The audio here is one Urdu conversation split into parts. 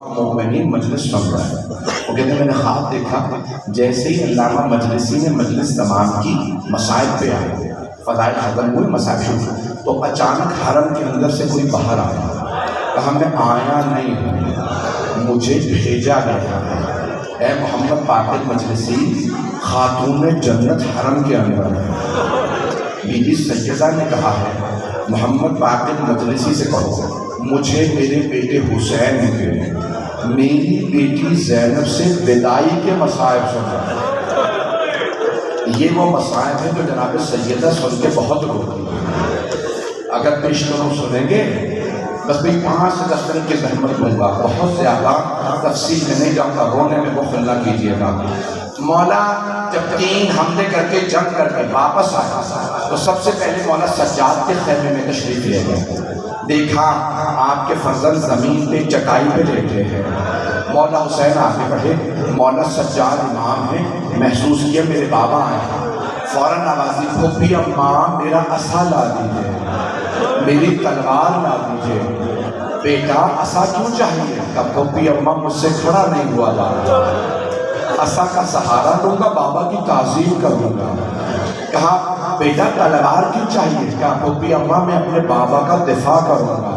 مومنین مجلس سن رہا ہے۔ وہ کہتے ہیں میں نے خواب دیکھا جیسے ہی علامہ مجلسی نے مجلس تمام کی، مسائل پہ آئے، فضائل ختم ہوئے، مسائل شروع، تو اچانک حرم کے اندر سے کوئی باہر آیا، کہا میں آیا نہیں ہوں، مجھے بھیجا گیا ہے۔ اے محمد باقر مجلسی، خاتون جنت حرم کے اندر ہے۔ بی بی سیدہ نے کہا ہے محمد باقر مجلسی سے کہو مجھے میرے بیٹے حسین کے میری بیٹی زینب سے بدائی کے مصائب سنا۔ یہ وہ مصائب ہیں جو جناب سیدہ سن کے بہت روتی ہیں۔ اگر پیش کروں سنیں گے بس بھی 5 سے 10 منٹ کی زحمت لوں گا، بہت زیادہ تفصیل میں نہیں جاؤں گا، رونے میں بخل نہ کیجیے گا۔ مولا جب 3 حملے کر کے جنگ کر کے واپس آیا تو سب سے پہلے مولا سجاد کے خیمے میں تشریف لے گئے۔ دیکھا آپ کے فرزند زمین پہ چٹائی پہ لیٹے ہیں۔ مولا حسین آگے بڑھے، مولا سجاد امام ہیں، محسوس کیا میرے بابا آئے، فوراً آوازی پھوپھی اماں میرا عصا لا دیجیے، میری تلوار لا دیجیے۔ بیٹا عصا کیوں چاہیے؟ کہ پھوپھی اماں مجھ سے کھڑا نہیں ہوا جا رہا، عصا کا سہارا لوں گا، بابا کی تعظیم کروں گا۔ کہا بیٹا تلوار کیوں چاہیے؟ کہا پھوپھی اماں میں اپنے بابا کا دفاع کروں گا۔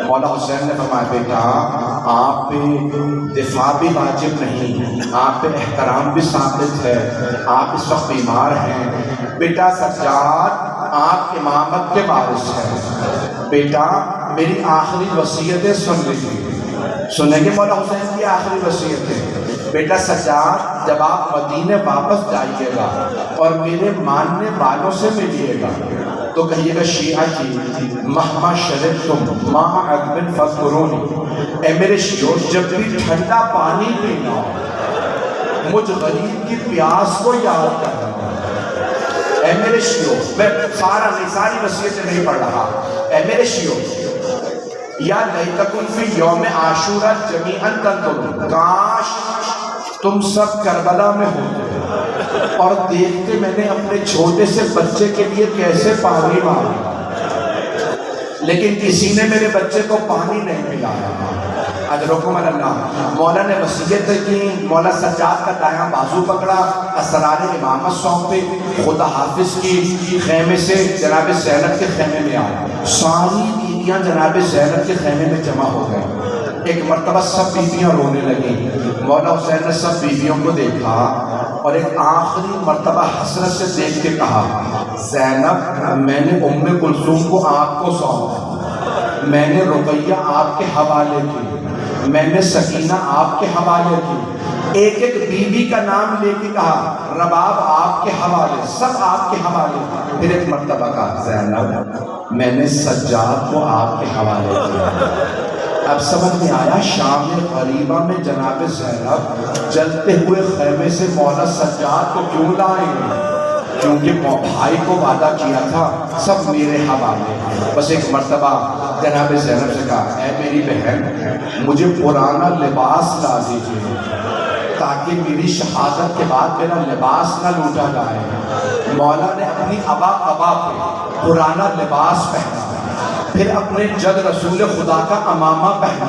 مولا حسین نے فرمایا بیٹا آپ پہ دفاع بھی واجب نہیں، آپ پہ احترام بھی ثابت ہے، آپ اس وقت بیمار ہیں۔ بیٹا سجاد آپ امامت کے وارث ہیں، بیٹا میری آخری وصیتیں سن لیجیے۔ سنیں گے مولا حسین کی آخری وصیتیں؟ بیٹا سجاد جب آپ مدینے واپس جائیے گا اور میرے ماننے والوں سے ملیے گا تو کہیے گا شیعہ کی مہما شربتم ماء عذب فاذکرونی، اے میرے شیعوں جب بھی ٹھنڈا پانی پینا ہو مجھ غریب کی پیاس کو یاد کرنا۔ اے میرے شیعوں، میں ساری وصیتیں نہیں پڑھ رہا، اے میرے شیعوں یا لیتکم فی یوم عاشورہ جمیعاً تنظرون، کاش تم سب کربلا میں ہوتے اور دیکھتے میں نے اپنے چھوٹے سے بچے کے لیے کیسے پانی مانگا، لیکن کسی نے میرے بچے کو پانی نہیں پلایا۔ اجرکم اللہ۔ مولا نے وصیت کی، مولا سجاد کا دایاں بازو پکڑا، اسرار امامت سونپے، خدا حافظ کی خیمے سے جناب زینب کے خیمے میں آیا۔ ساری بیویاں جناب زینب کے خیمے میں جمع ہو گئے۔ ایک مرتبہ سب بیویاں رونے لگیں۔ مولا حسین نے سب بیویوں کو دیکھا اور ایک آخری مرتبہ حسرت سے دیکھ کے کہا زینب میں نے ام کلثوم کو آپ کو سونپا، میں نے رقیہ آپ کے حوالے کی، میں نے سکینہ آپ کے حوالے کی، ایک ایک بیوی کا نام لے کے کہا رباب آپ کے حوالے، سب آپ کے حوالے۔ پھر ایک مرتبہ کہا زینب میں نے سجاد کو آپ کے حوالے کیا۔ اب سمجھ میں آیا شام غریبہ میں جناب زینب جلتے ہوئے خیمے سے مولا سجاد کو کیوں لائیں؟ کیونکہ بھائی کو وعدہ کیا تھا سب میرے حوالے۔ بس ایک مرتبہ جناب زینب سے کہا اے میری بہن مجھے پرانا لباس لا دیجیے تاکہ میری شہادت کے بعد میرا لباس نہ لوٹا جائے۔ مولا نے اپنی ابا پہ پرانا لباس پہنا، پھر اپنے جد رسول خدا کا امامہ پہنا،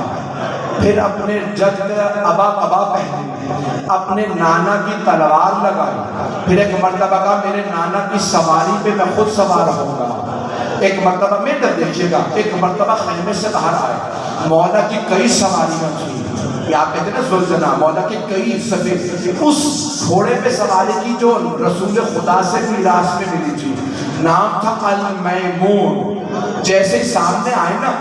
پھر اپنے جد ابا پہنے، اپنے نانا کی تلوار لگائی، پھر ایک مرتبہ کہا میرے نانا کی سواری پہ میں خود سوار ہوں گا۔ ایک مرتبہ میں در دیکھیے گا، ایک مرتبہ خیمے سے باہر آئے، مولا کی کئی سواریاں تھیں، یہ آپ کہتے ہیں نا زلجنا، مولا کی کئی سفید، اس گھوڑے پہ سواری کی جو رسول خدا سے میراث میں ملی تھی، نام تھا المیمون۔ جیسے ہی سامنے آئے نا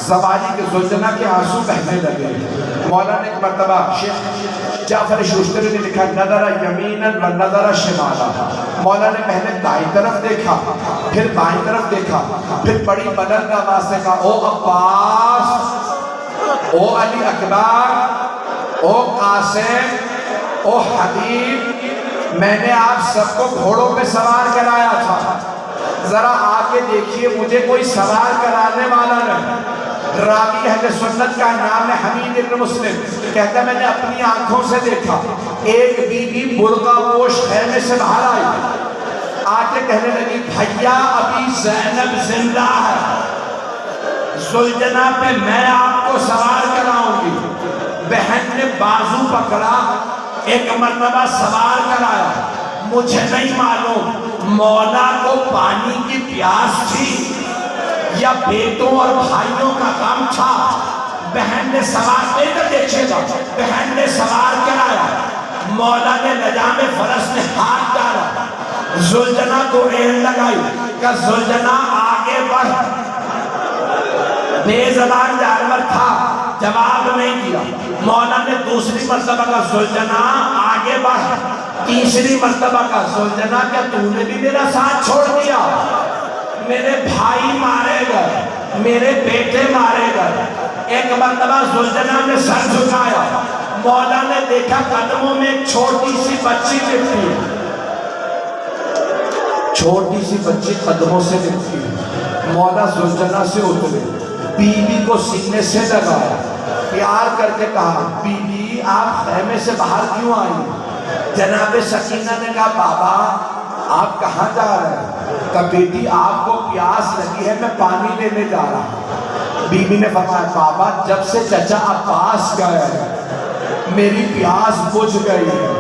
سواری کے زلجنا کے آنسو بہنے لگے۔ مولا نے ایک مرتبہ شیخ جعفر شوشتری نے لکھا نظر یمیناً و نظر شمالا، مولا نے پہلے دائیں طرف دیکھا پھر بائیں طرف دیکھا، پھر بڑی بلند آواز سے کہا او عباس، او علی اکبر، او قاسم، او حبیب، میں نے آپ سب کو گھوڑوں پہ سوار کرایا تھا، ذرا آگے دیکھیے مجھے کوئی سوار کرانے والا نہیں۔ راوی اہل سنت کا نام ہے حمید ابن مسلم، کہتا ہے میں نے اپنی آنکھوں سے دیکھا ایک بیوی برقع پوش خیمے سے باہر آئی، آ کے کہنے لگی بھیا ابھی زینب زندہ ہے، زلجنا پہ میں آپ کو سوار کراؤں گی۔ بازو پکڑا، ایک مرتبہ سوار کرایا. مجھے نہیں معلوم مولا کو پانی کی پیاس تھی یا بیٹوں اور بھائیوں کا غم تھا. بہن نے سوار دیکھیے گا، بہن نے سوار کرایا. مولا نے لجام فرس میں ہاتھ ڈالا، زلجنہ کو ایڑ لگائی کہ زلجنہ آگے بڑھ. بے زبان جانور تھا، جواب نہیں دیا. مولا نے دوسری مرتبہ کا زلجنہ آگے بڑھ. تیسری مرتبہ کا زلجنہ کیا تو نے بھی میرا ساتھ چھوڑ دیا؟ میرے بھائی مارے گئے، میرے بیٹے مارے گئے. ایک مرتبہ زلجنہ نے سر جھکایا. مولا نے دیکھا قدموں میں ایک چھوٹی سی بچی لپٹی ہے، چھوٹی سی بچی قدموں سے لپٹی ہے. مولا زلجنہ سے اترے، بیوی کو سینے سے لگایا، پیار کر کے کہا بی بی آپ خیمے سے باہر کیوں آئی؟ جناب سکینہ نے کہا بابا آپ کہاں جا رہے ہیں؟ کہا بیٹی آپ کو پیاس لگی ہے، میں پانی لینے جا رہا ہوں. بی بی نے فرمایا بابا جب سے چچا عباس گئے میری پیاس بجھ گئی ہے،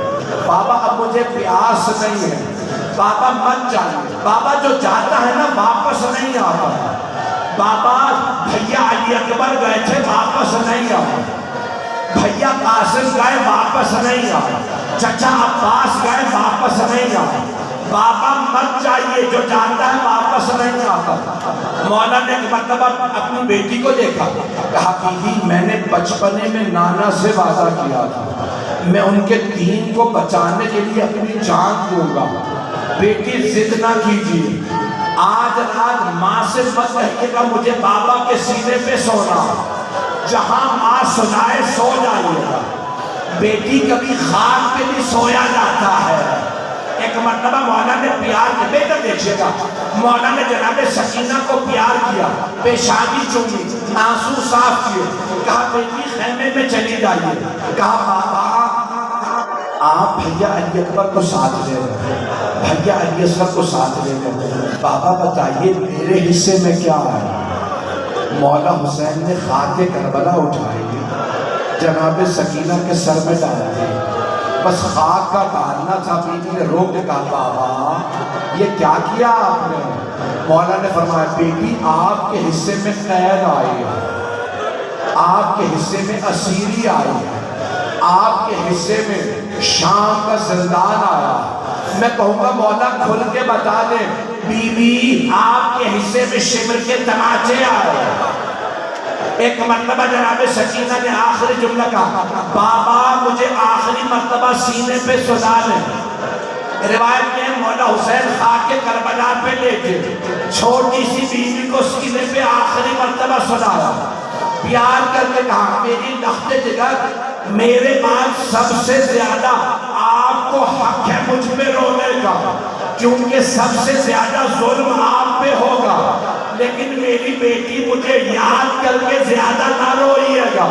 بابا اب مجھے پیاس نہیں ہے. بابا مت جائیے، بابا جو جاتا ہے نا واپس نہیں آتا. بابا بھیا علی اکبر گئے تھے واپس نہیں آئے، بھیا قاسم گئے واپس نہیں آئے، چچا عباس گئے واپس نہیں آئے. بابا مت جائیے، جو جاتا ہے واپس نہیں آتا. مولا نے ایک مرتبہ اپنی بیٹی کو دیکھا، کہا بیوی میں نے بچپنے میں نانا سے وعدہ کیا تھا میں ان کے دین کو بچانے کے لیے اپنی جان دوں گا. بیٹی ضد نہ کیجیے، آج رات ماں سے مت کہیے گا مجھے بابا کے سینے پہ سونا، جہاں ماں سنائے سو جائیے گا. بیٹی کبھی خاک پہ بھی سویا جاتا ہے. ایک مرتبہ مولا نے پیار کیا، بیٹا دیکھئے گا، مولا نے جناب سکینہ کو پیار کیا، پیشانی چومی، آنسو صاف کیے. کہا بیٹی خیمے میں چلی جائیے. کہا بابا آپ بھیا علی اکبر کو ساتھ لے رہے ہیں، بھیا علی اصغر کو ساتھ لے رہے ہیں، بابا بتائیے میرے حصے میں کیا ہے؟ مولا حسین نے خاک کربلا اٹھائی، جناب سکینہ کے سر میں ڈالا دی. بس خاک کا ڈالنا تھا. بیٹی نے روک کے کہا بابا یہ کیا کیا آپ نے؟ مولا نے فرمایا بیٹی آپ کے حصے میں قید آئی ہے، آپ کے حصے میں اسیری آئی ہے، آپ کے حصے میں شام کا زندان آیا. میں کہوں گا مولا کھل کے بتا دیں بی بی آپ کے حصے میں شمر کے تماچے آئے. ایک مرتبہ جناب سکینہ نے آخری جملہ کہا بابا مجھے آخری مرتبہ سینے پہ سلا لیں. روایت میں مولا حسین خاک کربلا پہ لے کے چھوٹی سی بیوی کو سینے پہ آخری مرتبہ سلایا، پیار کر کے کہا میری لخت جگر میرے بعد سب سے زیادہ آپ کو حق ہے مجھ پہ رونے کا، کیونکہ سب سے زیادہ ظلم آپ پہ ہوگا، لیکن میری بیٹی مجھے یاد کر کے زیادہ نہ روئیے گا،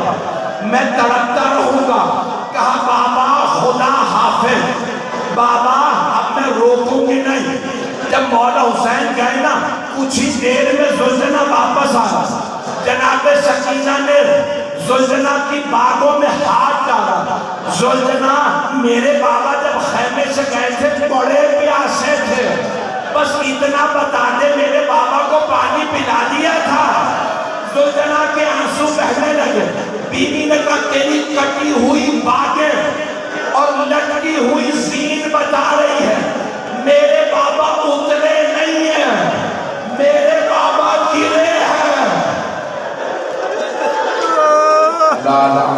میں تڑپتا رہوں گا. کہا بابا خدا حافظ، بابا اب میں روکوں گی نہیں. جب مولا حسین گئے نا کچھ ہی دیر میں زلجنہ واپس آیا. جناب سکینہ نے زلجنہ کی باغوں میں ہاتھ ڈالا. زلجنہ میرے بابا جب خیمے سے گئے تھے بڑے پیاسے تھے، بس اتنا بتا دے میرے بابا کو پانی پلا دیا تھا. زلجنہ کے آنسو بہنے لگے. بیوی نے کہا تیری کٹی ہوئی باگیں اور لٹکی ہوئی زین بتا رہی ہے میرے بابا اترے نہیں ہیں، میرے بابا گرے ہیں. لا لا